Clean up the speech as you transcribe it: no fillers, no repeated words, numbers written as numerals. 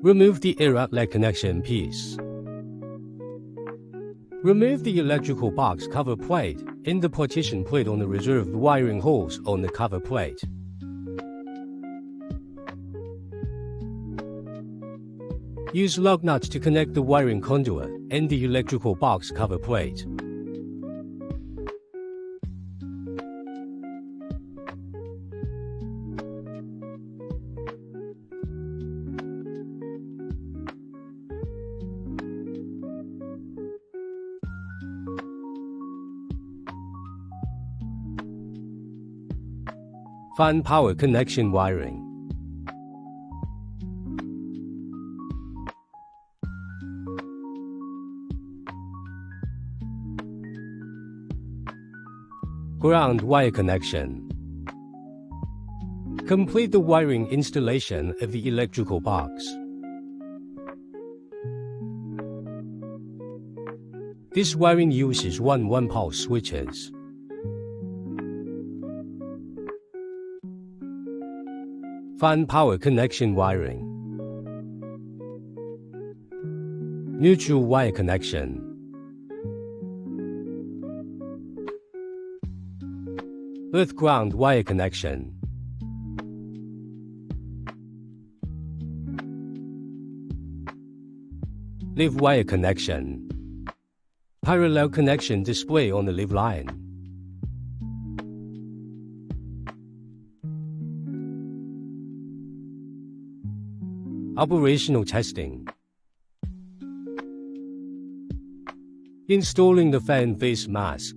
Remove the air outlet connection piece. Remove the electrical box cover plate and the partition plate on the reserved wiring holes on the cover plate. Use lug nuts to connect the wiring conduit and the electrical box cover plate. Fan power connection wiring. Ground wire connection. Complete the wiring installation of the electrical box. This wiring uses 1-pulse switches. Fan power connection wiring. Neutral wire connection. Earth ground wire connection. Live wire connection. Parallel connection display on the live line. Operational testing. Installing the fan face mask.